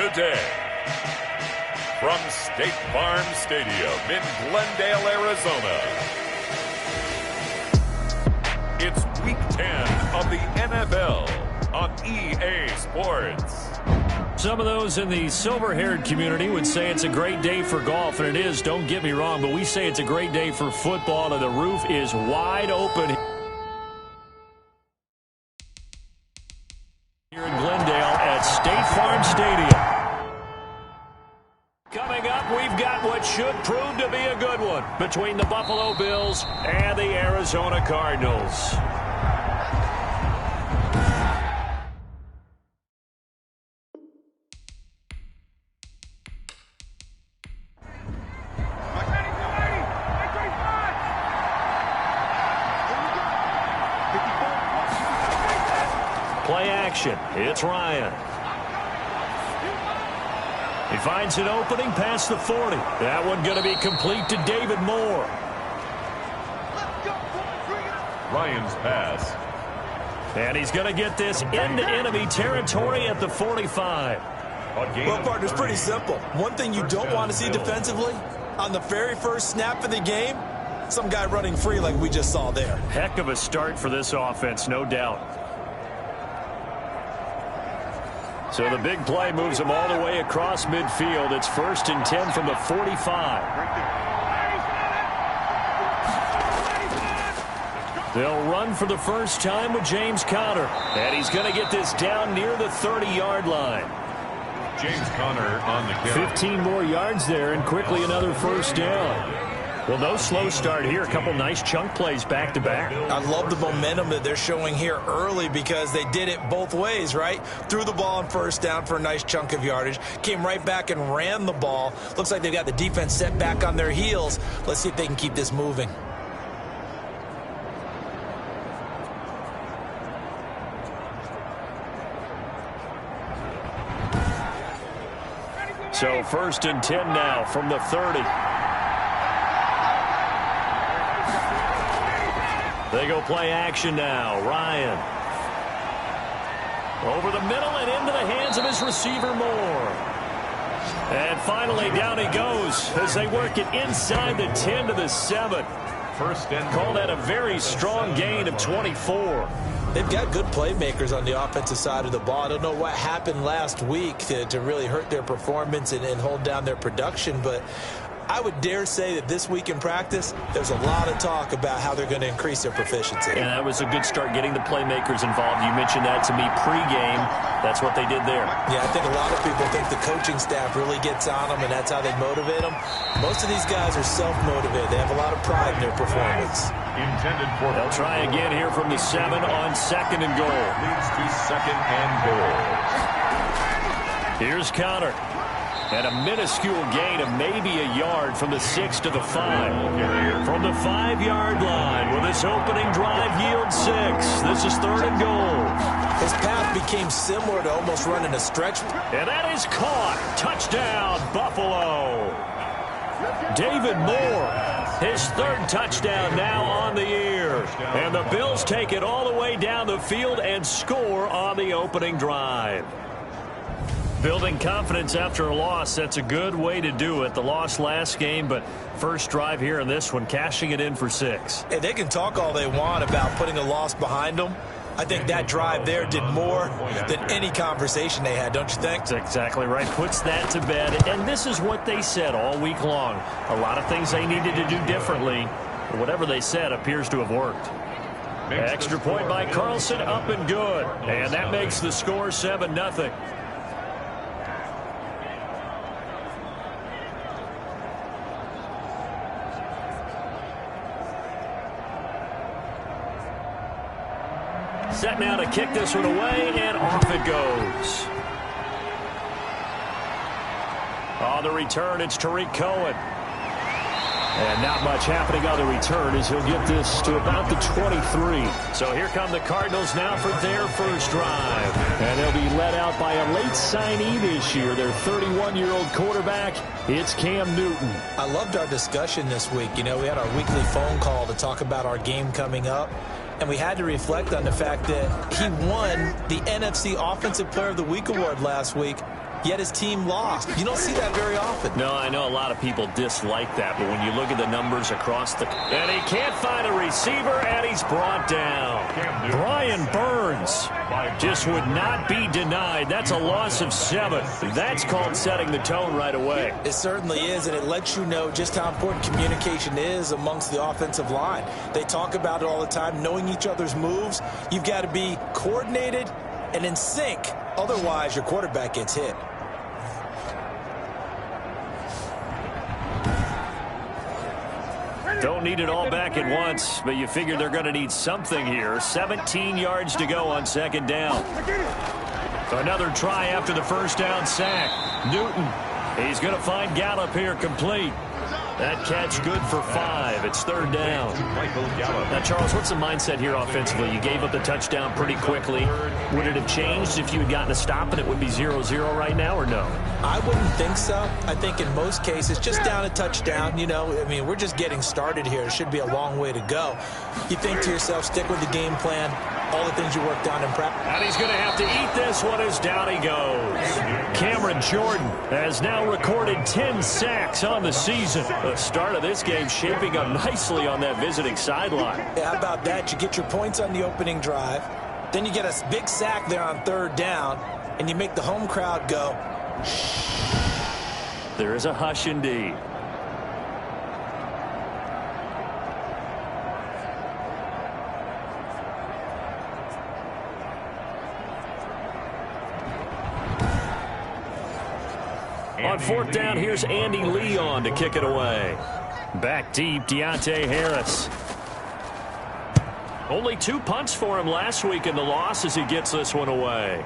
today. From State Farm Stadium in Glendale, Arizona, it's Week 10 of the NFL on EA Sports. Some of those in the silver-haired community would say it's a great day for golf, and it is, don't get me wrong, but we say it's a great day for football, and the roof is wide open here in Glendale at State Farm Stadium. Coming up, we've got what should prove to be a good one between the Buffalo Bills and the Arizona Cardinals. Play action. It's Ryan. He finds an opening past the 40. That one going to be complete to David Moore. Ryan's pass. And he's going to get this into enemy territory at the 45. Well, partner, it's pretty simple. One thing you don't want to see defensively, on the very first snap of the game, some guy running free like we just saw there. Heck of a start for this offense, no doubt. So the big play moves them all the way across midfield. It's 1st and 10 from the 45. They'll run for the first time with James Conner. And he's going to get this down near the 30-yard line. James Conner on the carry. 15 more yards there and quickly another first down. Well, no slow start here. A couple nice chunk plays back-to-back. I love the momentum that they're showing here early because they did it both ways, right? Threw the ball on first down for a nice chunk of yardage. Came right back and ran the ball. Looks like they've got the defense set back on their heels. Let's see if they can keep this moving. So 1st and 10 now from the 30. They go play action now. Ryan. Over the middle and into the hands of his receiver Moore. And finally down he goes as they work it inside the 10 to the 7. First and Call that a very strong gain of 24. They've got good playmakers on the offensive side of the ball. I don't know what happened last week to really hurt their performance and hold down their production, but I would dare say that this week in practice, there's a lot of talk about how they're going to increase their proficiency. And that was a good start getting the playmakers involved. You mentioned that to me pregame. That's what they did there. Yeah, I think a lot of people think the coaching staff really gets on them, and that's how they motivate them. Most of these guys are self-motivated. They have a lot of pride in their performance. intended for. They'll try again here from the 7 on 2nd and goal. Leads to 2nd and goal. Here's Conner. And a minuscule gain of maybe a yard from the 6 to the 5. From the 5-yard line, will this opening drive yield 6? This is 3rd and goal. His path became similar to almost running a stretch. And that is caught. Touchdown, Buffalo. David Moore, his 3rd touchdown now on the year. And the Bills take it all the way down the field and score on the opening drive. Building confidence after a loss, that's a good way to do it. The loss last game, but first drive here in this one, cashing it in for 6. And they can talk all they want about putting a loss behind them. I think that drive there did more than any conversation they had, don't you think? That's exactly right. Puts that to bed. And this is what they said all week long. A lot of things they needed to do differently. But whatever they said appears to have worked. Extra point by Carlson, up and good. And that makes the score 7-0. Set now to kick this one away, and off it goes. On the return, it's Tariq Cohen. And not much happening on the return as he'll get this to about the 23. So here come the Cardinals now for their first drive. And they'll be led out by a late signee this year, their 31-year-old quarterback. It's Cam Newton. I loved our discussion this week. You know, we had our weekly phone call to talk about our game coming up. And we had to reflect on the fact that he won the NFC Offensive Player of the Week award last week yet his team lost. You don't see that very often. No, I know a lot of people dislike that, but when you look at the numbers across the... And he can't find a receiver, and he's brought down. Brian Burns just would not be denied. That's a loss of 7. That's called setting the tone right away. It certainly is, and it lets you know just how important communication is amongst the offensive line. They talk about it all the time, knowing each other's moves. You've got to be coordinated and in sync. Otherwise, your quarterback gets hit. Don't need it all back at once, but you figure they're going to need something here. 17 yards to go on second down. Another try after the first down sack. Newton, he's going to find Gallup here complete. That catch good for 5. It's third down. Now, Charles, what's the mindset here offensively? You gave up the touchdown pretty quickly. Would it have changed if you had gotten a stop and it would be 0-0 right now, or no? I wouldn't think so. I think in most cases, just down a touchdown, you know, I mean, we're just getting started here. It should be a long way to go. You think to yourself, stick with the game plan, all the things you worked on in practice. And he's going to have to eat this one as down he goes. Cameron Jordan has now recorded 10 sacks on the season. The start of this game shaping up nicely on that visiting sideline. Yeah, how about that? You get your points on the opening drive. Then you get a big sack there on third down, and you make the home crowd go. There is a hush indeed. On fourth down, here's Andy Leon to kick it away. Back deep, Deontay Harris. Only 2 punts for him last week in the loss as he gets this one away.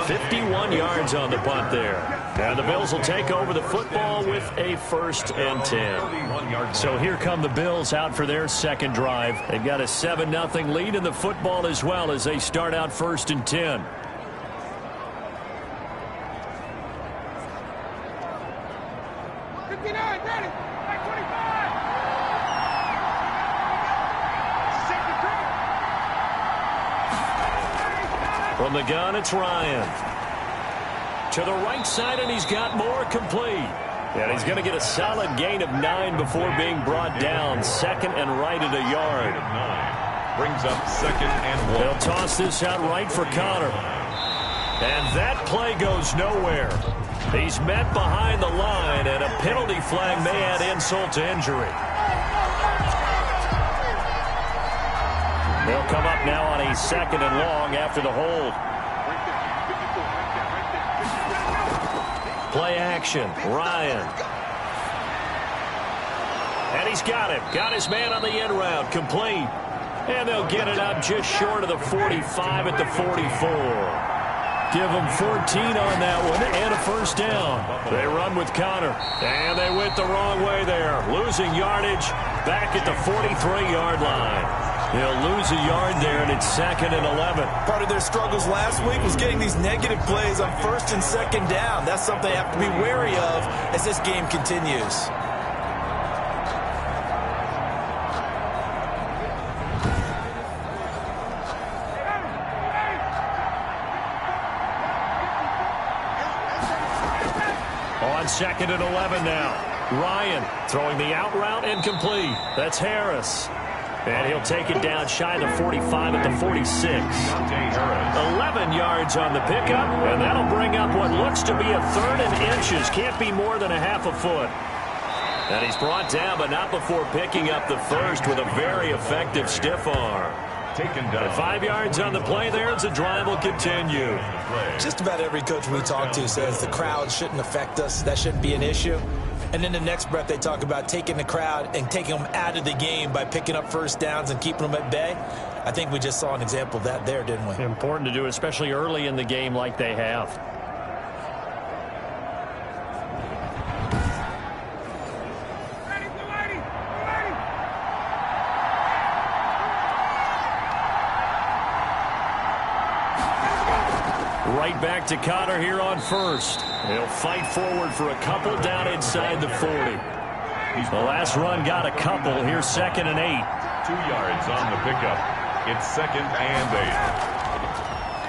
51 yards on the punt there. And the Bills will take over the football with a 1st and 10. So here come the Bills out for their second drive. They've got a 7-0 lead in the football as well as they start out 1st and 10. From the gun, it's Ryan. To the right side, and he's got more complete. And he's going to get a solid gain of 9 before being brought down. Second and right at a yard. Brings up 2nd and 1. They'll toss this out right for Connor. And that play goes nowhere. He's met behind the line, and a penalty flag may add insult to injury. They'll come up now on a 2nd and long after the hold. Play action, Ryan. And he's got him. Got his man on the end route, complete. And they'll get it up just short of the 45 at the 44. Give them 14 on that one and a 1st down. They run with Connor. And they went the wrong way there. Losing yardage back at the 43-yard line. They'll lose a yard there, and it's 2nd and 11. Part of their struggles last week was getting these negative plays on 1st and 2nd down. That's something they have to be wary of as this game continues. On 2nd and 11 now. Ryan throwing the out route incomplete. That's Harris. And he'll take it down shy of the 45 at the 46. 11 yards on the pickup, and that'll bring up what looks to be a 3rd and inches. Can't be more than a half a foot. And he's brought down, but not before picking up the 1st with a very effective stiff arm. Taken down. 5 yards on the play there as the drive will continue. Just about every coach we talk to says the crowd shouldn't affect us. That shouldn't be an issue. And in the next breath, they talk about taking the crowd and taking them out of the game by picking up 1st downs and keeping them at bay. I think we just saw an example of that there, didn't we? Important to do, especially early in the game like they have. Right back to Connor here on 1st. He'll fight forward for a couple down inside the 40. The last run got a couple. Here's 2nd and 8. 2 yards on the pickup. It's 2nd and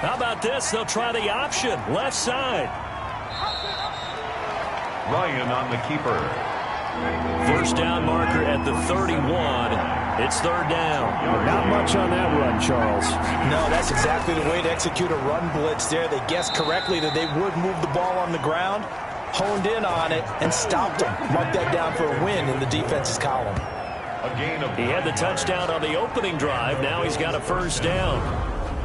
How about this? They'll try the option. Left side. Ryan on the keeper. First down marker at the 31. It's third down. Not much on that run, Charles. No, that's exactly the way to execute a run blitz there. They guessed correctly that they would move the ball on the ground, honed in on it, and stopped them. Mark that down for a win in the defense's column. He had the touchdown on the opening drive. Now he's got a first down.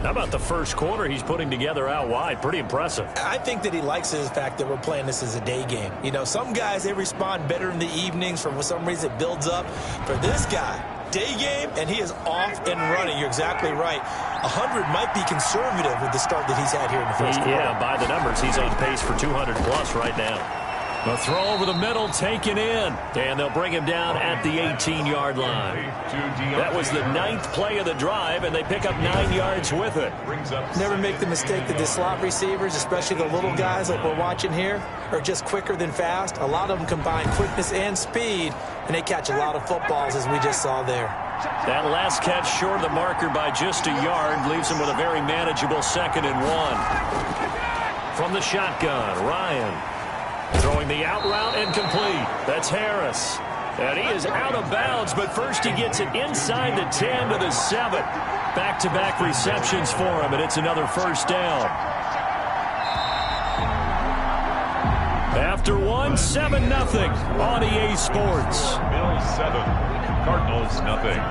How about the first quarter he's putting together out wide? Pretty impressive. I think that he likes the fact that we're playing this as a day game. You know, some guys, they respond better in the evenings. For some reason, it builds up. For this guy, day game, and he is off and running. You're exactly right. 100 might be conservative with the start that he's had here in the first quarter. Yeah, by the numbers, he's on pace for 200-plus right now. The throw over the middle taken in, and they'll bring him down at the 18-yard line. That was the 9th play of the drive, and they pick up 9 yards with it. Never make the mistake that the slot receivers, especially the little guys like we're watching here, are just quicker than fast. A lot of them combine quickness and speed, and they catch a lot of footballs, as we just saw there. That last catch short of the marker by just a yard leaves him with a very manageable 2nd and 1. From the shotgun, Ryan. Throwing the out route incomplete. That's Harris. And he is out of bounds, but first he gets it inside the 10 to the 7. Back-to-back receptions for him, and it's another first down. After one, 7-0 on EA Sports. Bills 7, Cardinals nothing.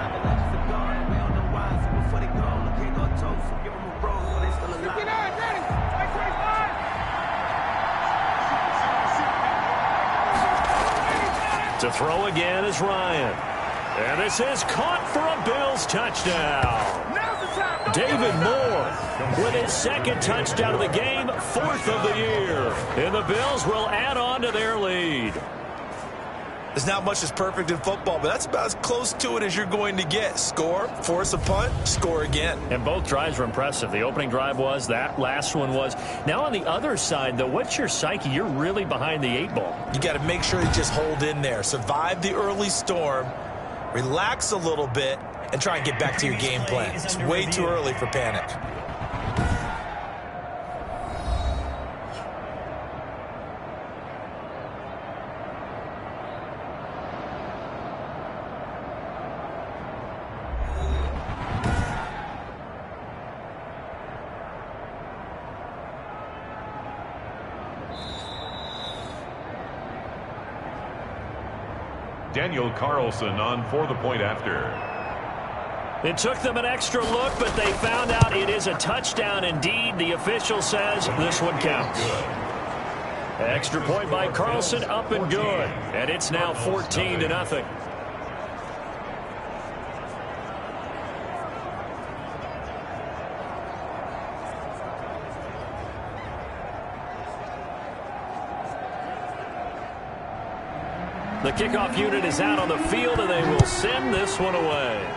To throw again is Ryan. And this is caught for a Bills touchdown. David Moore with his 2nd touchdown of the game, 4th of the year. And the Bills will add on to their lead. There's not much that's perfect in football, but that's about as close to it as you're going to get. Score, force a punt, score again. And both drives were impressive. The opening drive was, that last one was. Now on the other side, though, what's your psyche? You're really behind the 8 ball. You got to make sure you just hold in there. Survive the early storm, relax a little bit, and try and get back to your game plan. It's way too early for panic. Daniel Carlson on for the point after. It took them an extra look, but they found out it is a touchdown indeed. The official says this one counts. Extra point by Carlson, up and good. And it's now 14-0. The kickoff unit is out on the field, and they will send this one away.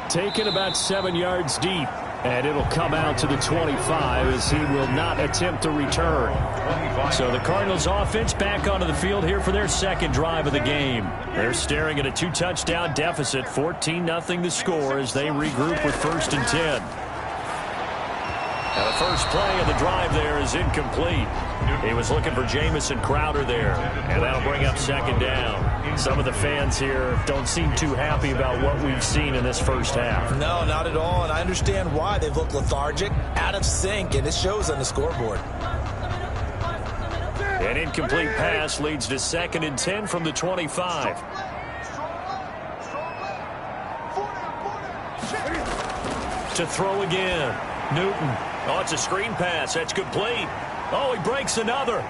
Taken about 7 yards deep, and it'll come out to the 25 as he will not attempt to return. So the Cardinals offense back onto the field here for their 2nd drive of the game. They're staring at a 2-touchdown deficit, 14-0 the score as they regroup with 1st and 10. And the first play of the drive there is incomplete. He was looking for Jamison Crowder there, and that'll bring up 2nd down. Some of the fans here don't seem too happy about what we've seen in this first half. No, not at all, and I understand why. They've looked lethargic, out of sync, and it shows on the scoreboard. An incomplete pass leads to 2nd and 10 from the 25. To throw again, Newton. Oh, it's a screen pass. That's complete. Oh, he breaks another.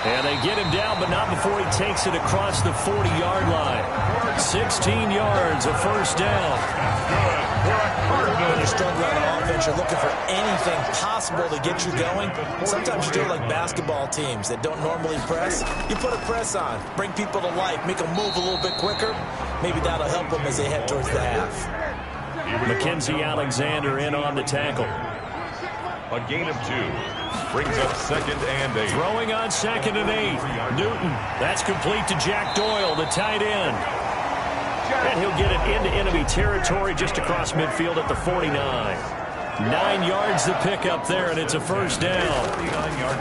And they get him down, but not before he takes it across the 40-yard line. 16 yards, a first down. When you're struggling on offense, you're looking for anything possible to get you going. Sometimes you do it like basketball teams that don't normally press. You put a press on, bring people to life, make them move a little bit quicker. Maybe that'll help them as they head towards the half. Mackenzie Alexander in on the tackle. A gain of 2. Brings up 2nd and 8. Throwing on 2nd and 8. Newton. That's complete to Jack Doyle, the tight end. And he'll get it into enemy territory just across midfield at the 49. 9 yards to pick up there, and it's a first down.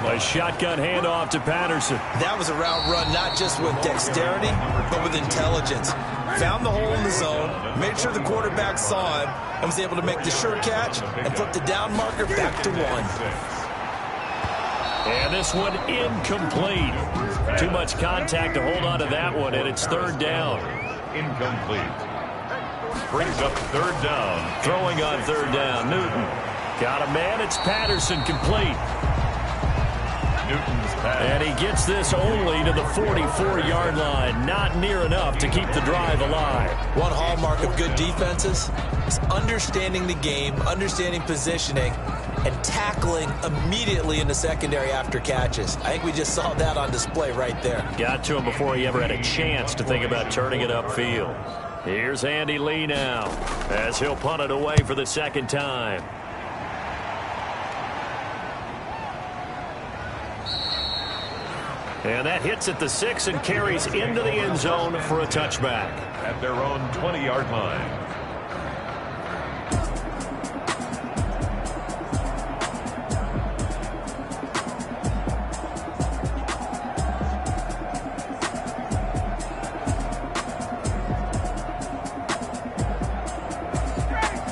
A shotgun handoff to Patterson. That was a route run not just with dexterity, but with intelligence. Found the hole in the zone, made sure the quarterback saw him, and was able to make the sure catch and flip the down marker back to 1. And this one incomplete. Too much contact to hold on to that one, and it's third down. Incomplete. Brings up third down. Throwing on third down, Newton. Got a man, it's Patterson, complete. Newton's pass. And he gets this only to the 44-yard line. Not near enough to keep the drive alive. One hallmark of good defenses is understanding the game, understanding positioning, and tackling immediately in the secondary after catches. I think we just saw that on display right there. Got to him before he ever had a chance to think about turning it upfield. Here's Andy Lee now, as he'll punt it away for the second time. And that hits at the 6 and carries into the end zone for a touchback. At their own 20-yard line.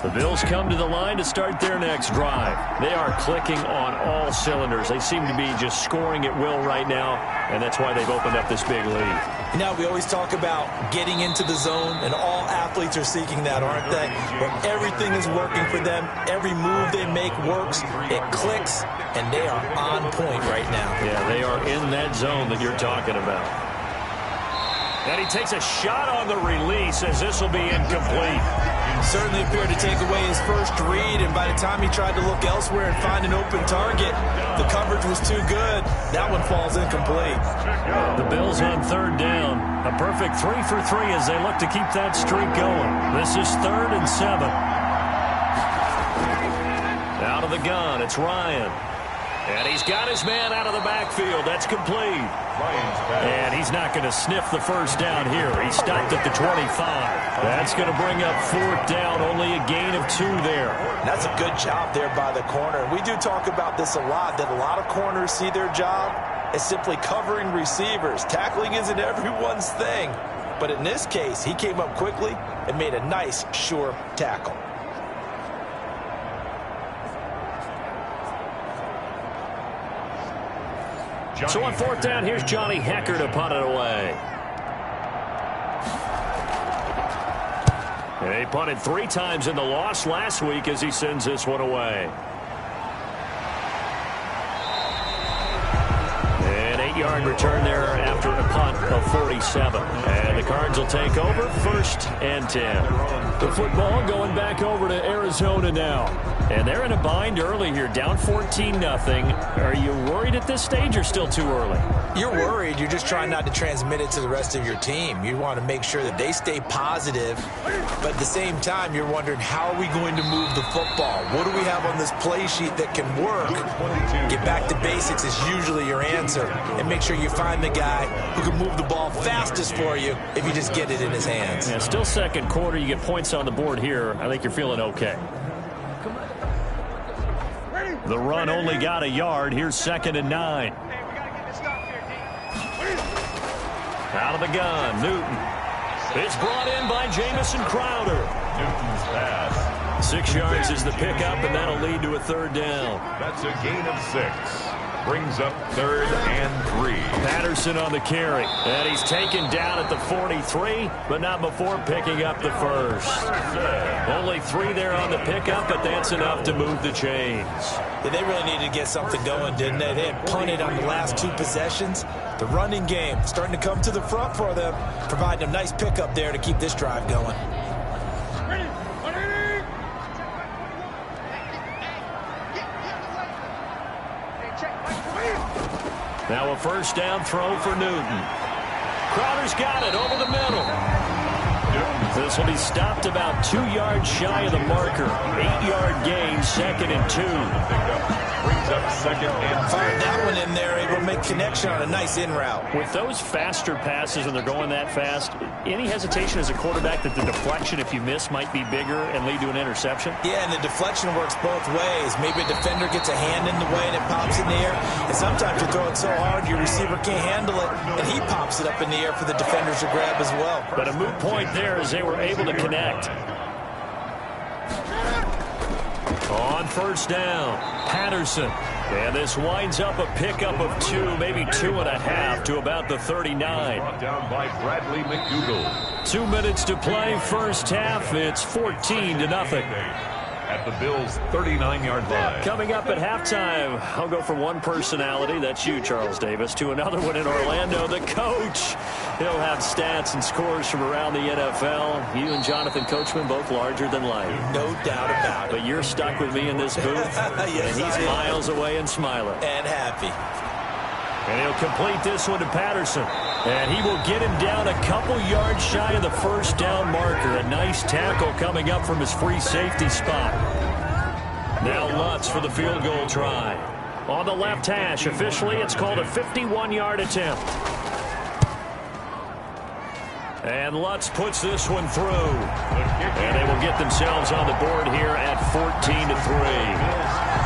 The Bills come to the line to start their next drive. They are clicking on all cylinders. They seem to be just scoring at will right now, and that's why they've opened up this big lead. Now, we always talk about getting into the zone, and all athletes are seeking that, aren't they? Where everything is working for them, every move they make works, it clicks, and they are on point right now. Yeah, they are in that zone that you're talking about. And he takes a shot on the release as this will be incomplete. Certainly appeared to take away his first read, and by the time he tried to look elsewhere and find an open target, the coverage was too good. That one falls incomplete. The Bills on third down. A perfect 3 for 3 as they look to keep that streak going. This is 3rd and 7. Out of the gun, it's Ryan. And he's got his man out of the backfield. That's complete. And he's not going to sniff the first down here. He stopped at the 25. That's going to bring up 4th down. Only a gain of 2 there. That's a good job there by the corner. We do talk about this a lot, that a lot of corners see their job as simply covering receivers. Tackling isn't everyone's thing. But in this case, he came up quickly and made a nice, sure tackle. So on 4th down, here's Johnny Hekker to punt it away. And he punted 3 times in the loss last week as he sends this one away. An 8-yard return there after a punt of 47. And the Cards will take over 1st and 10. The football going back over to Arizona now. And they're in a bind early here, down 14-0. Are you worried at this stage or still too early? You're worried. You're just trying not to transmit it to the rest of your team. You want to make sure that they stay positive. But at the same time, you're wondering, how are we going to move the football? What do we have on this play sheet that can work? Get back to basics is usually your answer. And make sure you find the guy who can move the ball fastest for you if you just get it in his hands. Yeah, still second quarter. You get points on the board here. I think you're feeling okay. The run only got a yard. Here's 2nd and 9. Out of the gun, Newton. It's brought in by Jamison Crowder. Newton's pass. 6 yards is the pickup, and that'll lead to a 3rd down. That's a gain of 6. Brings up 3rd and 3. Patterson on the carry. And he's taken down at the 43, but not before picking up the first. Only 3 there on the pickup, but that's enough to move the chains. Yeah, they really needed to get something going, didn't they? They had punted on the last 2 possessions. The running game starting to come to the front for them, providing a nice pickup there to keep this drive going. Now a 1st down throw for Newton. Crowder's got it over the middle. This will be stopped about 2 yards shy of the marker. 8-yard gain, 2nd and 2. Brings up 2nd and 2. Fired that one in there, able to make connection on a nice in route. With those faster passes and they're going that fast, any hesitation as a quarterback that the deflection, if you miss, might be bigger and lead to an interception? Yeah, and the deflection works both ways. Maybe a defender gets a hand in the way and it pops in the air. And sometimes you throw it so hard your receiver can't handle it, and he pops it up in the air for the defenders to grab as well. But a moot point there as they were able to connect. On first down, Patterson. And this winds up a pickup of 2, maybe 2.5 to about the 39. Brought down by Bradley McDougald. 2 minutes to play first half. It's 14-0. At the Bills' 39-yard line. Coming up at halftime, I'll go from one personality, that's you, Charles Davis, to another one in Orlando, the coach. He'll have stats and scores from around the NFL. You and Jonathan Coachman both larger than life. No doubt about it. But you're stuck with me in this booth, Yes, and he's miles away and smiling. And happy. And he'll complete this one to Patterson. And he will get him down a couple yards shy of the first down marker. A nice tackle coming up from his free safety spot. Now Lutz for the field goal try. On the left hash, officially it's called a 51-yard attempt. And Lutz puts this one through. And they will get themselves on the board here at 14-3.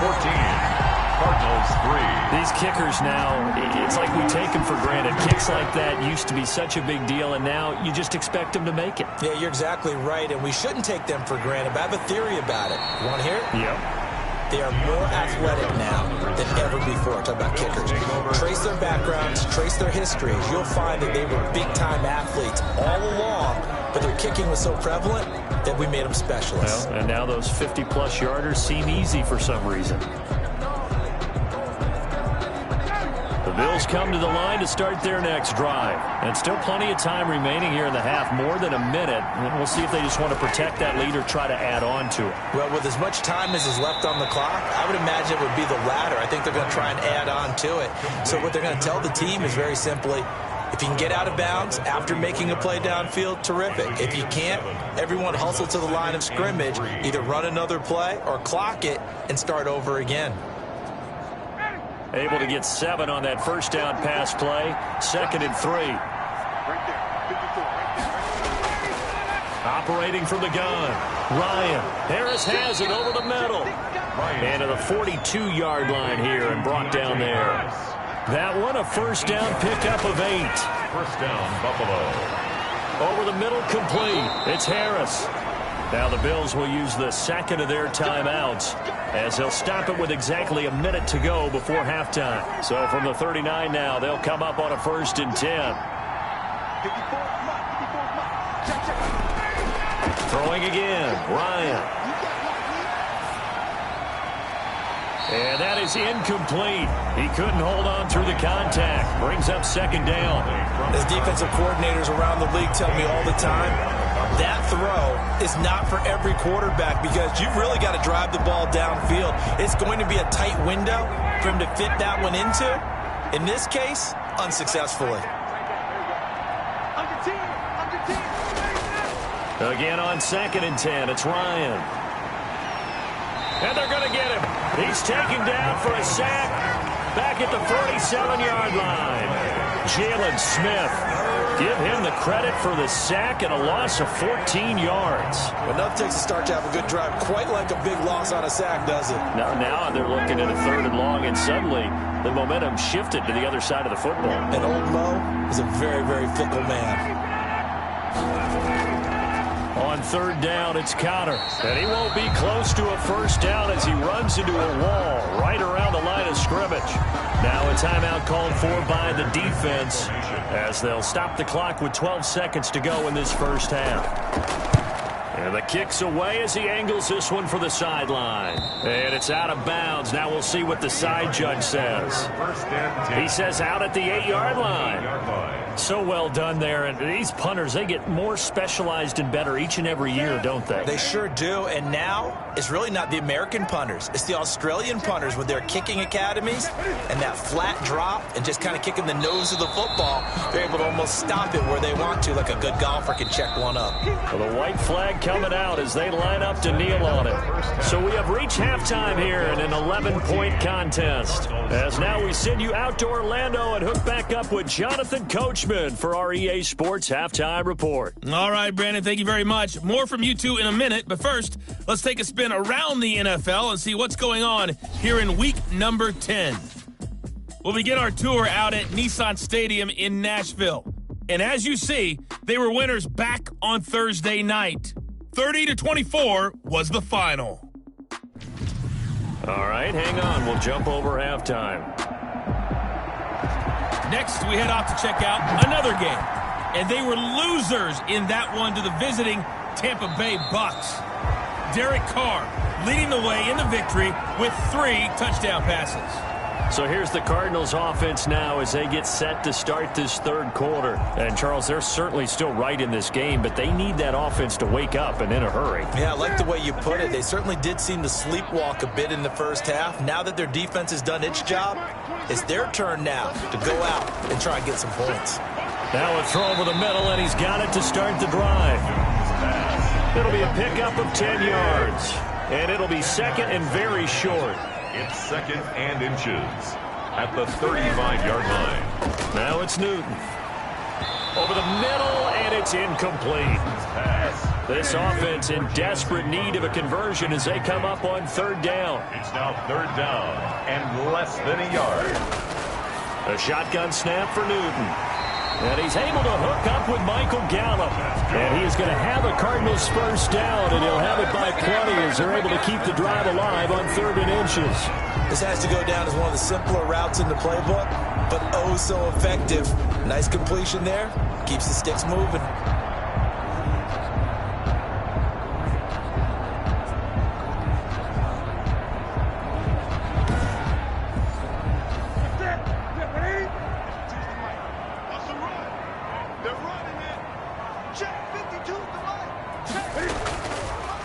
14. Cardinals 3. These kickers now, it's like we take them for granted. Kicks like that used to be such a big deal, and now you just expect them to make it. Yeah, you're exactly right, and we shouldn't take them for granted. But I have a theory about it. You want to hear it? Yep. They are more athletic now than ever before. Talk about kickers. Trace their backgrounds, trace their histories. You'll find that they were big-time athletes all along, but their kicking was so prevalent that we made them specialists. Well, and now those 50-plus yarders seem easy for some reason. The Bills come to the line to start their next drive. And still plenty of time remaining here in the half, more than a minute. And we'll see if they just want to protect that lead or try to add on to it. Well, with as much time as is left on the clock, I would imagine it would be the latter. I think they're going to try and add on to it. So what they're going to tell the team is very simply, if you can get out of bounds after making a play downfield, terrific. If you can't, everyone hustle to the line of scrimmage, either run another play or clock it and start over again. Able to get 7 on that first down pass play. 2nd and 3. Operating from the gun. Ryan. Harris has it over the middle. And to the 42-yard line here and brought down there. That one, a first down pickup of 8. First down, Buffalo. Over the middle, complete. It's Harris. Now the Bills will use the second of their timeouts as they'll stop it with exactly a minute to go before halftime. So from the 39 now, they'll come up on a 1st and 10. Throwing again, Ryan. And that is incomplete. He couldn't hold on through the contact. Brings up 2nd down. As defensive coordinators around the league tell me all the time, that throw is not for every quarterback because you've really got to drive the ball downfield. It's going to be a tight window for him to fit that one into. In this case, unsuccessfully. Again on 2nd and 10, it's Ryan. And they're going to get him. He's taken down for a sack back at the 47-yard line. Jalen Smith. Give him the credit for the sack and a loss of 14 yards. Well, nothing takes a start to have a good drive quite like a big loss on a sack, does it? Now they're looking at a 3rd and long, and suddenly the momentum shifted to the other side of the football. And old Mo is a very, very fickle man. On 3rd down, it's Conner. And he won't be close to a first down as he runs into a wall right around the line of scrimmage. Now a timeout called for by the defense as they'll stop the clock with 12 seconds to go in this first half. And the kick's away as he angles this one for the sideline. And it's out of bounds. Now we'll see what the side judge says. First and 10. He says out at the 8-yard line. So well done there. And these punters, they get more specialized and better each and every year, don't they? They sure do. And now it's really not the American punters. It's the Australian punters with their kicking academies and that flat drop and just kind of kicking the nose of the football. They're able to almost stop it where they want to, like a good golfer can check one up. Well, the white flag coming out as they line up to kneel on it. So we have reached halftime here in an 11-point contest. As now we send you out to Orlando and hook back up with Jonathan Coachman for our EA Sports Halftime Report. All right, Brandon, thank you very much. More from you two in a minute, but first, let's take a spin around the NFL and see what's going on here in week number 10. We'll begin our tour out at Nissan Stadium in Nashville. And as you see, they were winners back on Thursday night. 30-24 was the final. All right, hang on. We'll jump over halftime. Next, we head off to check out another game. And they were losers in that one to the visiting Tampa Bay Bucks. Derek Carr leading the way in the victory with 3 touchdown passes. So here's the Cardinals offense now as they get set to start this third quarter. And, Charles, they're certainly still right in this game, but they need that offense to wake up and in a hurry. Yeah, I like the way you put it. They certainly did seem to sleepwalk a bit in the first half. Now that their defense has done its job, it's their turn now to go out and try and get some points. Now a throw over the middle, and he's got it to start the drive. It'll be a pickup of 10 yards, and it'll be second and very short. It's second and inches at the 35-yard line. Now it's Newton. Over the middle, and it's incomplete. This offense in desperate need of a conversion as they come up on third down. It's now third down and less than a yard. A shotgun snap for Newton. And he's able to hook up with Michael Gallup. And he is going to have the Cardinals first down, and he'll have it by plenty as they're able to keep the drive alive on 3rd and inches. This has to go down as one of the simpler routes in the playbook, but oh so effective. Nice completion there. Keeps the sticks moving.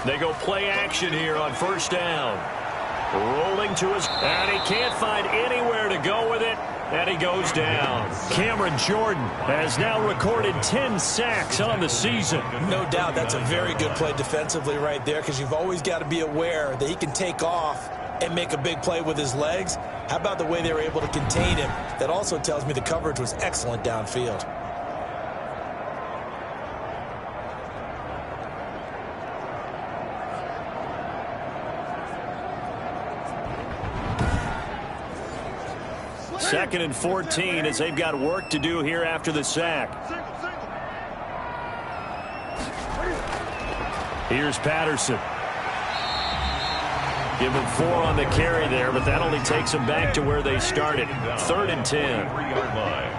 They go play action here on first down. Rolling to his... And he can't find anywhere to go with it. And he goes down. Cameron Jordan has now recorded 10 sacks on the season. No doubt that's a very good play defensively right there, because you've always got to be aware that he can take off and make a big play with his legs. How about the way they were able to contain him? That also tells me the coverage was excellent downfield. Second and 14 as they've got work to do here after the sack. Here's Patterson. Give him 4 on the carry there, but that only takes them back to where they started. 3rd and 10. 3-yard line.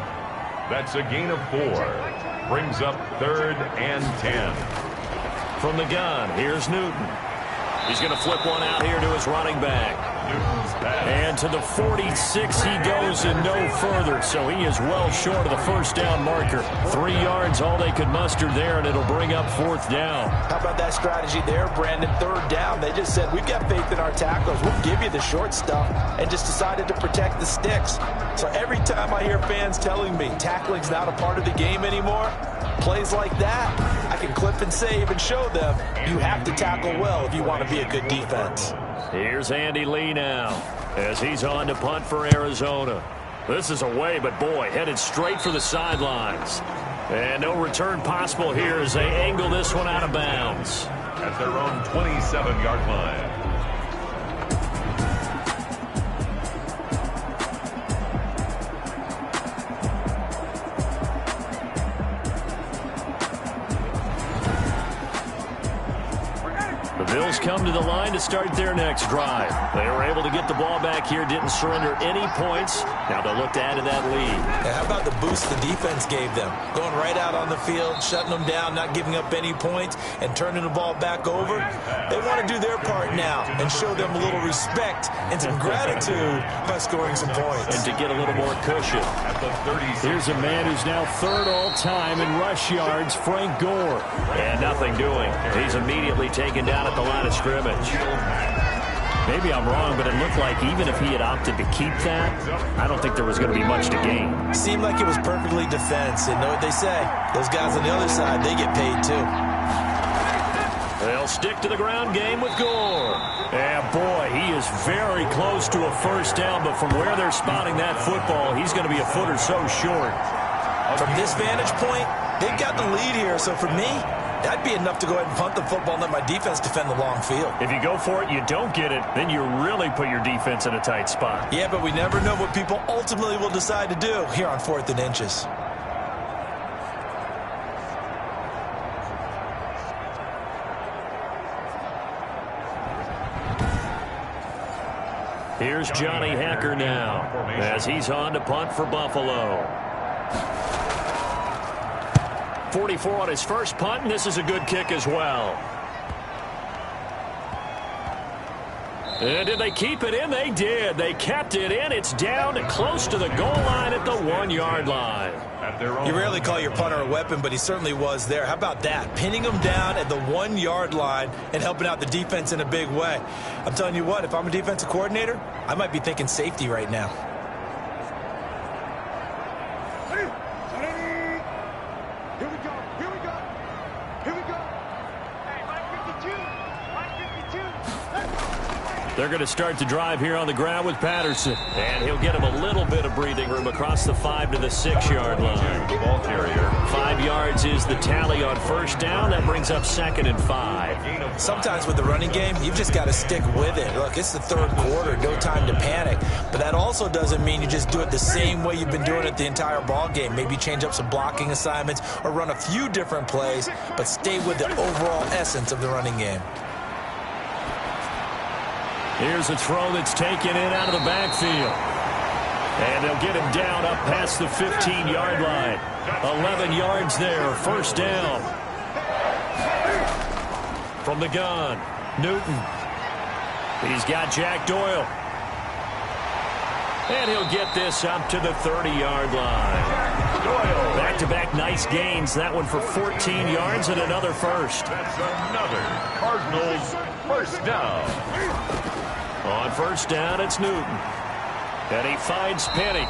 That's a gain of 4. Brings up 3rd and 10. From the gun, here's Newton. He's going to flip one out here to his running back. And to the 46 he goes and no further, so he is well short of the first down marker. 3 yards, all they could muster there, and it'll bring up 4th down. How about that strategy there, Brandon? 3rd down. They just said, we've got faith in our tacklers. We'll give you the short stuff, and just decided to protect the sticks. So every time I hear fans telling me tackling's not a part of the game anymore, plays like that, I can clip and save and show them you have to tackle well if you want to be a good defense. Here's Andy Lee now as he's on to punt for Arizona. This is away, but boy, headed straight for the sidelines. And no return possible here as they angle this one out of bounds. At their own 27-yard line. The Bills come to the line to start their next drive. They were able to get the ball back here, didn't surrender any points. Now they'll look to add to that lead. Yeah, how about the boost the defense gave them? Going right out on the field, shutting them down, not giving up any points, and turning the ball back over. They want to do their part now and show them a little respect and some gratitude by scoring some points. And to get a little more cushion. At the 36. Here's a man who's now third all-time in rush yards, Frank Gore. And nothing doing. He's immediately taken down at the line of scrimmage. Maybe I'm wrong, but it looked like even if he had opted to keep that, I don't think there was going to be much to gain. Seemed like it was perfectly defense. And know what they say? Those guys on the other side, they get paid too. They'll stick to the ground game with Gore. Yeah, boy, he is very close to a first down, but from where they're spotting that football, he's going to be a foot or so short. From this vantage point, they've got the lead here. So for me, that'd be enough to go ahead and punt the football and let my defense defend the long field. If you go for it, you don't get it, then you really put your defense in a tight spot. Yeah, but we never know what people ultimately will decide to do here on 4th and inches. Here's Johnny Hacker now as he's on to punt for Buffalo. 44 on his first punt, and this is a good kick as well. And did they keep it in? They did. They kept it in. It's down close to the goal line at the 1-yard line. You rarely call your punter a weapon, but he certainly was there. How about that? Pinning him down at the 1-yard line and helping out the defense in a big way. I'm telling you what, if I'm a defensive coordinator, I might be thinking safety right now. They're going to start the drive here on the ground with Patterson. And he'll get him a little bit of breathing room across the 5 to the 6-yard line. Ball carrier. 5 yards is the tally on first down. That brings up 2nd and 5. Sometimes with the running game, you've just got to stick with it. Look, it's the 3rd quarter, no time to panic. But that also doesn't mean you just do it the same way you've been doing it the entire ball game. Maybe change up some blocking assignments or run a few different plays, but stay with the overall essence of the running game. Here's a throw that's taken in out of the backfield. And they'll get him down up past the 15-yard line. 11 yards there, first down. From the gun, Newton. He's got Jack Doyle. And he'll get this up to the 30-yard line. Doyle. Back-to-back nice gains. That one for 14 yards and another first. That's another Cardinals first down. On first down, it's Newton. And he finds Penny.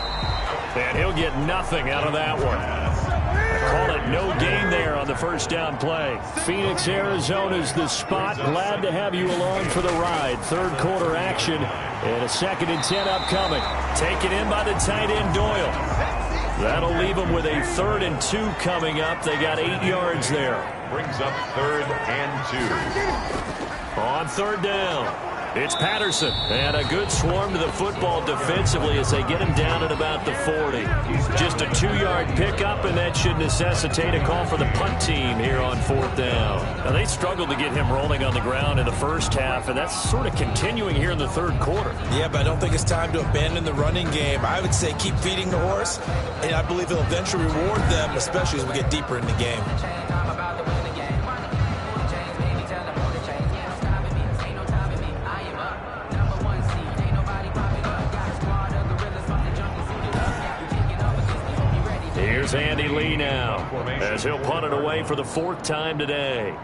And he'll get nothing out of that one. I call it no gain there on the first down play. Phoenix, Arizona's the spot. Glad to have you along for the ride. 3rd quarter action. And a 2nd and 10 upcoming. Taken in by the tight end, Doyle. That'll leave them with a 3rd and 2 coming up. They got 8 yards there. Brings up 3rd and 2. On 3rd down. It's Patterson, and a good swarm to the football defensively as they get him down at about the 40. Just a 2-yard pickup, and that should necessitate a call for the punt team here on 4th down. Now, they struggled to get him rolling on the ground in the first half, and that's sort of continuing here in the 3rd quarter. Yeah, but I don't think it's time to abandon the running game. I would say keep feeding the horse, and I believe it'll eventually reward them, especially as we get deeper in the game. Here's Andy Lee now, as he'll punt it away for the 4th time today.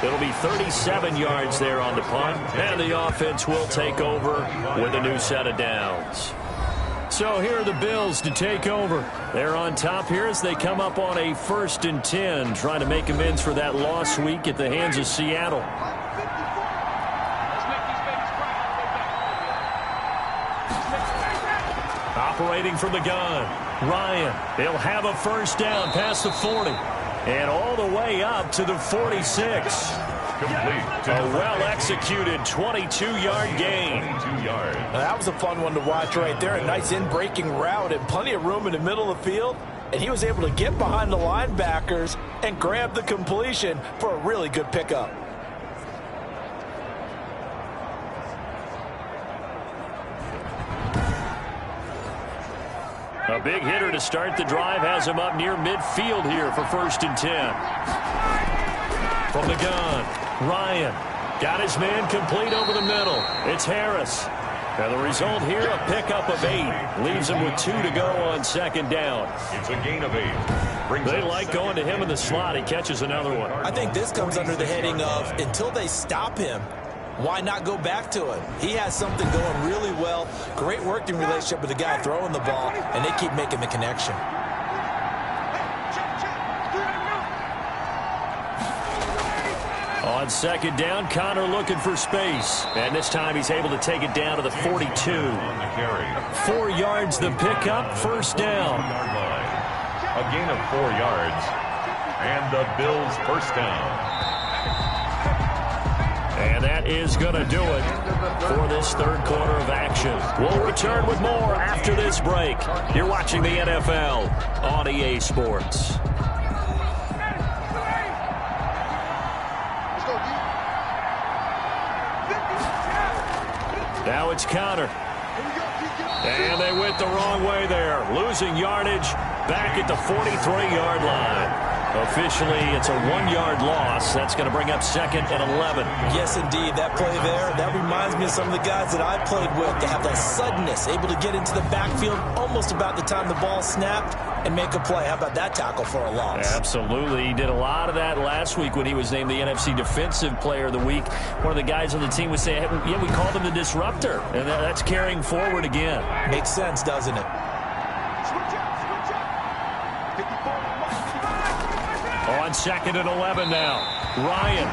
It'll be 37 yards there on the punt, and the offense will take over with a new set of downs. So here are the Bills to take over. They're on top here as they come up on a 1st and 10, trying to make amends for that lost week at the hands of Seattle. Operating from the gun, Ryan. He'll have a first down past the 40 and all the way up to the 46. Complete. A well-executed 22-yard gain. 22 yards. Now, that was a fun one to watch right there. A nice in-breaking route and plenty of room in the middle of the field. And he was able to get behind the linebackers and grab the completion for a really good pickup. A big hitter to start the drive has him up near midfield here for 1st and 10. From the gun, Ryan got his man complete over the middle. It's Harris. And the result here, a pickup of 8. Leaves him with 2 to go on 2nd down. It's a gain of 8. They like going to him in the slot. He catches another one. I think this comes under the heading of until they stop him, why not go back to it? He has something going really well. Great working relationship with the guy throwing the ball, and they keep making the connection. On 2nd down, Connor looking for space. And this time he's able to take it down to the 42. On the carry. 4 yards the pickup, 1st down. Yard line. A gain of 4 yards. And the Bills' 1st down. And that is going to do it for this 3rd quarter of action. We'll return with more after this break. You're watching the NFL on EA Sports. Now it's Connor. And they went the wrong way there. Losing yardage back at the 43-yard line. Officially, it's a 1-yard loss. That's going to bring up 2nd and 11. Yes, indeed. That play there, that reminds me of some of the guys that I played with. They have that suddenness, able to get into the backfield almost about the time the ball snapped and make a play. How about that tackle for a loss? Absolutely. He did a lot of that last week when he was named the NFC Defensive Player of the Week. One of the guys on the team was saying, hey, yeah, we called him the disruptor. And that's carrying forward again. Makes sense, doesn't it? On 2nd and 11 now. Ryan.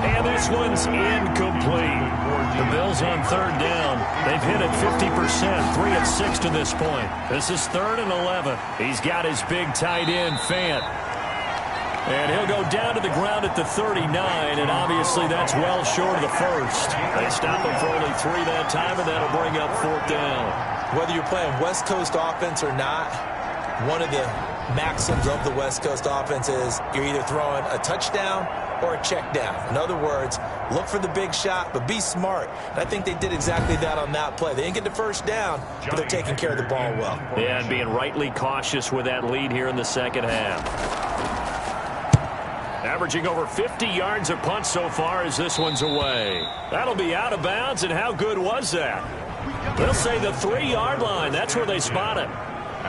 And this one's incomplete. The Bills on 3rd down. They've hit it 50%, 3 of 6 to this point. This is 3rd and 11. He's got his big tight end, Fant. And he'll go down to the ground at the 39, and obviously that's well short of the 1st. They stop him for only 3 that time, and that'll bring up 4th down. Whether you're playing West Coast offense or not, one of the maxims of the West Coast offense is you're either throwing a touchdown or a check down. In other words, look for the big shot, but be smart. And I think they did exactly that on that play. They didn't get the 1st down, but they're taking care of the ball well. Yeah, and being rightly cautious with that lead here in the 2nd half. Averaging over 50 yards a punt so far as this one's away. That'll be out of bounds, and how good was that? They'll say the 3-yard line. That's where they spot it.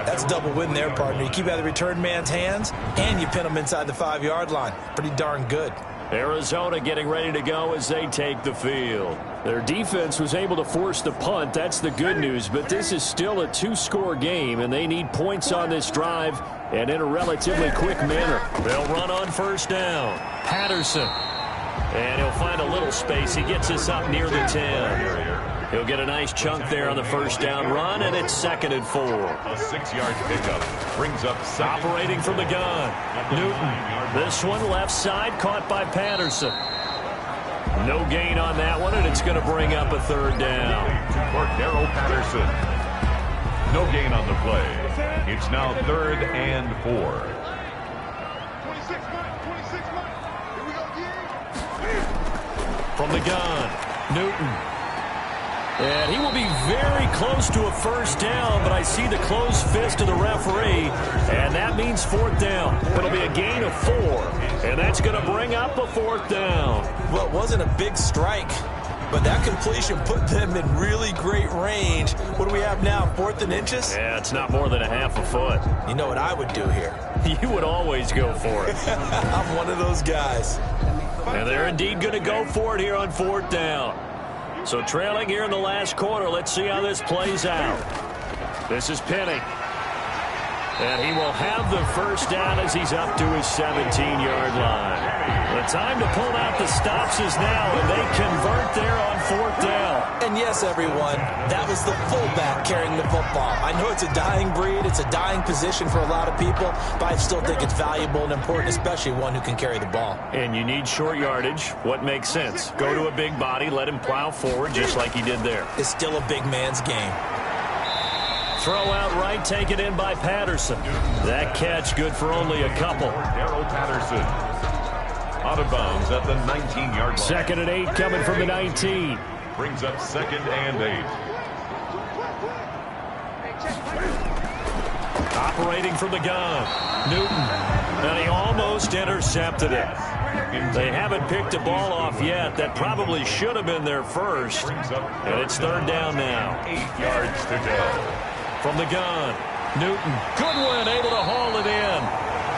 That's a double win there, partner. You keep out of the return man's hands, and you pin them inside the 5-yard line. Pretty darn good. Arizona getting ready to go as they take the field. Their defense was able to force the punt. That's the good news, but this is still a 2-score game, and they need points on this drive and in a relatively quick manner. They'll run on 1st down. Patterson. And he'll find a little space. He gets us up near the 10. He'll get a nice chunk there on the 1st down run, and it's 2nd and 4. A 6-yard pickup brings up 2nd. Operating from the gun. Newton. This one left side caught by Patterson. No gain on that one, and it's going to bring up a 3rd down. Cordero Patterson. No gain on the play. It's now 3rd and 4. From the gun, Newton. And he will be very close to a 1st down, but I see the closed fist of the referee, and that means 4th down. It'll be a gain of 4, and that's going to bring up a 4th down. Well, it wasn't a big strike, but that completion put them in really great range. What do we have now, 4th and inches? Yeah, it's not more than a half a foot. You know what I would do here? You would always go for it. I'm one of those guys. And they're indeed going to go for it here on 4th down. So trailing here in the last quarter, let's see how this plays out. This is Penny. And he will have the first down as he's up to his 17-yard line. The time to pull out the stops is now, and they convert there on 4th down. And yes, everyone, that was the fullback carrying the football. I know it's a dying breed, it's a dying position for a lot of people, but I still think it's valuable and important, especially one who can carry the ball. And you need short yardage. What makes sense? Go to a big body, let him plow forward just like he did there. It's still a big man's game. Throw out right, taken in by Patterson. That catch good for only a couple. Daryl Patterson out of bounds at the 19-yard line. 2nd and 8 coming from the 19. Brings up 2nd and 8. Operating from the gun, Newton. And he almost intercepted it. They haven't picked a ball off yet. That probably should have been their first. And it's 3rd down now. 8 yards to go. From the gun, Newton. Goodwin able to haul it in.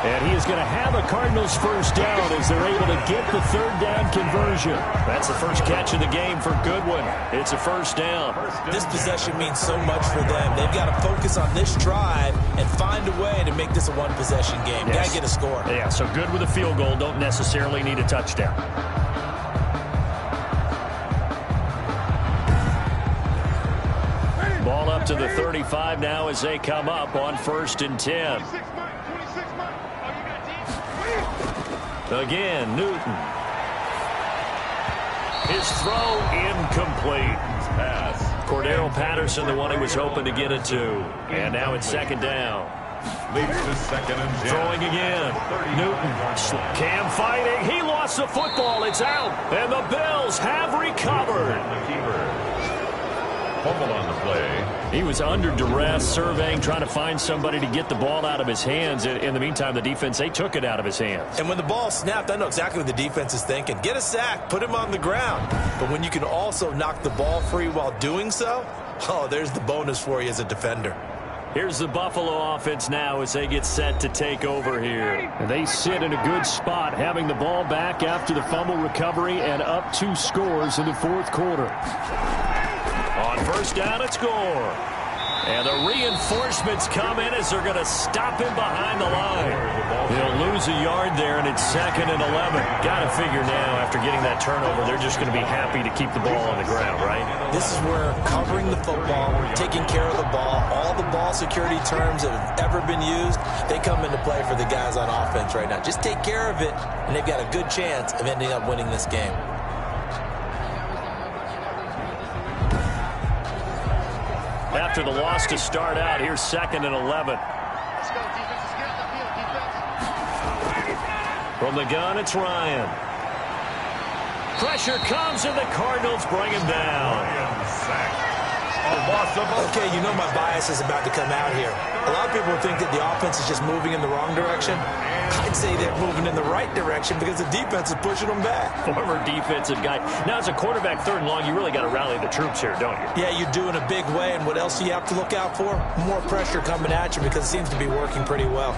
And he is going to have a Cardinals first down as they're able to get the 3rd down conversion. That's the first catch of the game for Goodwin. It's a first down. This possession means so much for them. They've got to focus on this drive and find a way to make this a one-possession game. Yes. Got to get a score. Yeah, so good with a field goal. Don't necessarily need a touchdown. Ball up to the 35 now as they come up on 1st and 10. Again, Newton. His throw incomplete. Pass. Cordero Patterson, the one he was hoping to get it to. And now it's 2nd down. Leads to 2nd and 10. Throwing again. Newton. Cam fighting. He lost the football. It's out. And the Bills have recovered. The keeper. Fumble on the play. He was under duress, surveying, trying to find somebody to get the ball out of his hands. In the meantime, the defense, they took it out of his hands. And when the ball snapped, I know exactly what the defense is thinking. Get a sack, put him on the ground. But when you can also knock the ball free while doing so, oh, there's the bonus for you as a defender. Here's the Buffalo offense now as they get set to take over here. And they sit in a good spot, having the ball back after the fumble recovery and up 2 scores in the 4th quarter. On 1st down, it's Gore. And the reinforcements come in as they're going to stop him behind the line. He'll lose a yard there, and it's 2nd and 11. Got to figure now, after getting that turnover, they're just going to be happy to keep the ball on the ground, right? This is where covering the football, taking care of the ball, all the ball security terms that have ever been used, they come into play for the guys on offense right now. Just take care of it, and they've got a good chance of ending up winning this game. After the loss to start out, here's 2nd and 11. Let's go, defense. Let's get on the field, defense. From the gun, it's Ryan. Pressure comes, and the Cardinals bring him down. Okay, you know my bias is about to come out here. A lot of people think that the offense is just moving in the wrong direction. I'd say they're moving in the right direction because the defense is pushing them back. Former defensive guy. Now, as a quarterback, 3rd and long, you really got to rally the troops here, don't you? Yeah, you do in a big way, and what else do you have to look out for? More pressure coming at you because it seems to be working pretty well.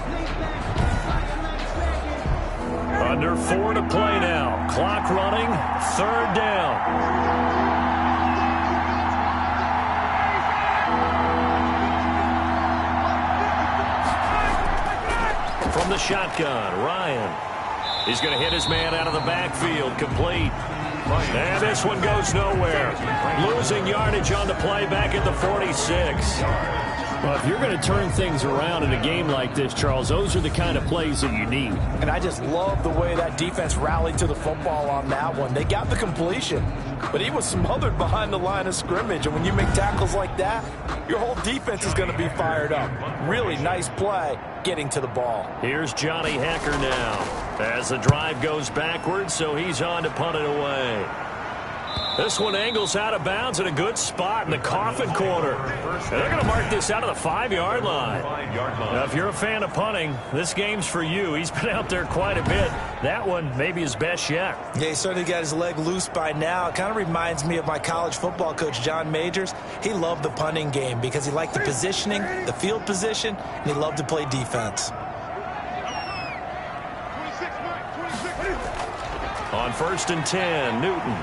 Under 4 to play now. Clock running. 3rd down. From the shotgun, Ryan. He's going to hit his man out of the backfield, complete. And this one goes nowhere. Losing yardage on the play back at the 46. Well, if you're going to turn things around in a game like this, Charles, those are the kind of plays that you need. And I just love the way that defense rallied to the football on that one. They got the completion, but he was smothered behind the line of scrimmage. And when you make tackles like that, your whole defense is going to be fired up. Really nice play getting to the ball. Here's Johnny Hekker now as the drive goes backwards, so he's on to punt it away. This one angles out of bounds in a good spot in the coffin corner. And they're going to mark this out of the 5-yard line. Now, if you're a fan of punting, this game's for you. He's been out there quite a bit. That one maybe his best yet. Yeah, he certainly got his leg loose by now. It kind of reminds me of my college football coach, John Majors. He loved the punting game because he liked the positioning, the field position, and he loved to play defense. On 1st and 10, Newton.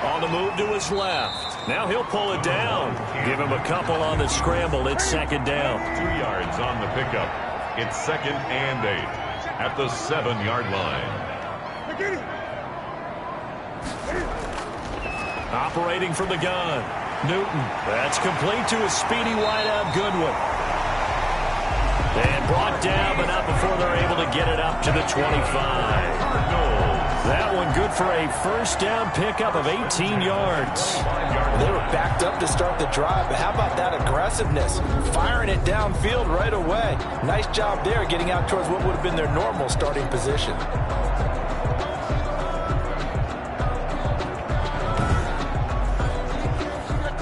On the move to his left. Now he'll pull it down. Give him a couple on the scramble. It's 2nd down. 2 yards on the pickup. It's 2nd and 8 at the 7-yard line. Operating from the gun, Newton. That's complete to a speedy wideout, Goodwin. And brought down, but not before they're able to get it up to the 25. That one good for a first down pickup of 18 yards. They were backed up to start the drive, but how about that aggressiveness? Firing it downfield right away. Nice job there getting out towards what would have been their normal starting position.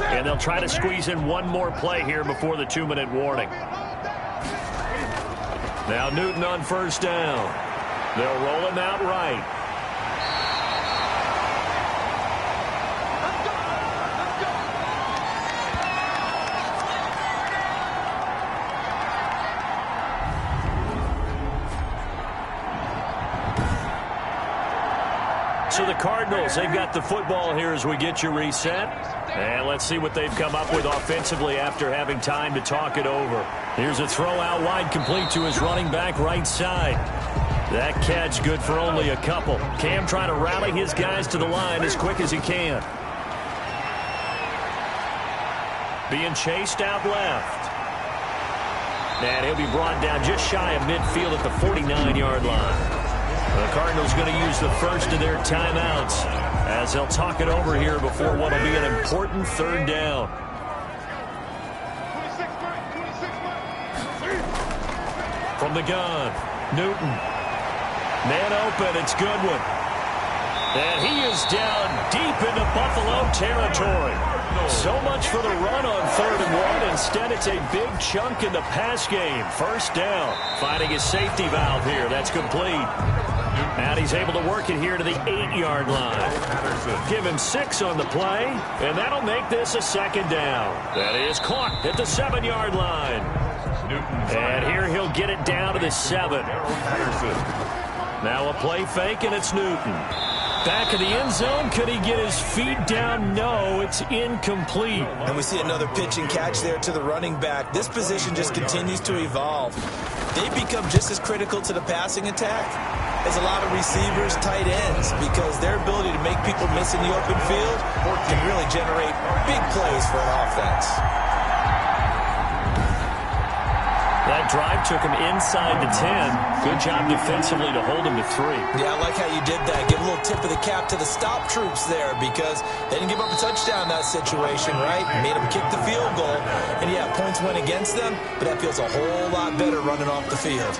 And they'll try to squeeze in one more play here before the 2-minute warning. Now Newton on first down. They'll roll him out right. So the Cardinals, they've got the football here as we get you reset. And let's see what they've come up with offensively after having time to talk it over. Here's a throw out wide, complete to his running back right side. That catch good for only a couple. Cam trying to rally his guys to the line as quick as he can. Being chased out left. And he'll be brought down just shy of midfield at the 49-yard line. The Cardinals going to use the first of their timeouts as they'll talk it over here before what will be an important third down. From the gun, Newton. Man open, it's Goodwin. And he is down deep into Buffalo territory. So much for the run on 3rd and 1. Instead, it's a big chunk in the pass game. First down. Finding his safety valve here. That's complete. And he's able to work it here to the 8-yard line. Give him 6 on the play, and that'll make this a 2nd down. That is caught at the 7-yard line. And here he'll get it down to the 7. Now a play fake, and it's Newton. Back of the end zone. Could he get his feet down? No, it's incomplete. And we see another pitch and catch there to the running back. This position just continues to evolve. They become just as critical to the passing attack as a lot of receivers, tight ends, because their ability to make people miss in the open field can really generate big plays for an offense. That drive took him inside the 10. Good job defensively to hold him to 3. Yeah, I like how you did that. Give a little tip of the cap to the stop troops there because they didn't give up a touchdown in that situation, right? Made them kick the field goal. And, yeah, points went against them, but that feels a whole lot better running off the field.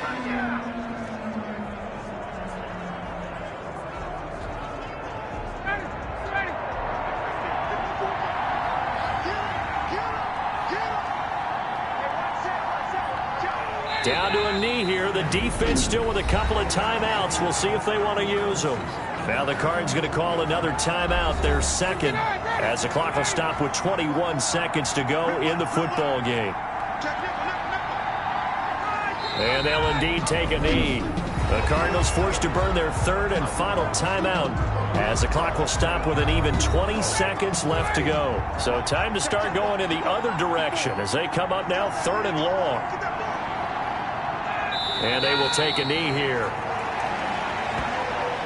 Down to a knee here. The defense still with a couple of timeouts. We'll see if they want to use them. Now the Cards going to call another timeout, their 2nd, as the clock will stop with 21 seconds to go in the football game. And they'll indeed take a knee. The Cardinals forced to burn their 3rd and final timeout as the clock will stop with an even 20 seconds left to go. So time to start going in the other direction as they come up now 3rd and long. And they will take a knee here.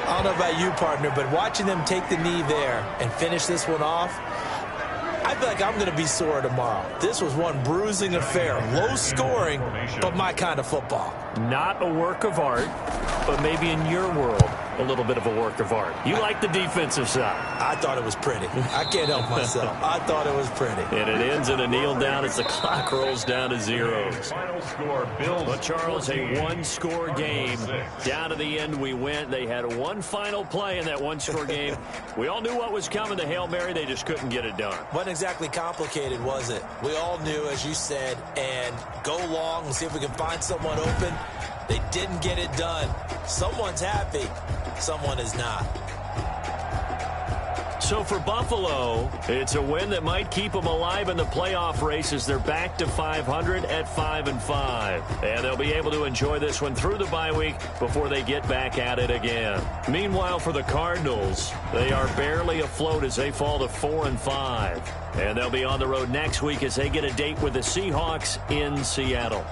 I don't know about you, partner, but watching them take the knee there and finish this one off, I feel like I'm going to be sore tomorrow. This was one bruising affair. Low scoring, but my kind of football. Not a work of art, but maybe in your world, a little bit of a work of art. You like the defensive side. I thought it was pretty. I can't help myself. I thought it was pretty. And it ends in a kneel down as the clock rolls down to 0. Final score, Bills. But Charles, a one-score game. Down to the end we went. They had one final play in that one-score game. We all knew what was coming. The Hail Mary, they just couldn't get it done. Wasn't exactly complicated, was it? We all knew, as you said, and go long and see if we can find someone open. They didn't get it done. Someone's happy. Someone is not. So for Buffalo, it's a win that might keep them alive in the playoff races. They're back to 500 at 5-5. And they'll be able to enjoy this one through the bye week before they get back at it again. Meanwhile, for the Cardinals, they are barely afloat as they fall to 4-5. And they'll be on the road next week as they get a date with the Seahawks in Seattle.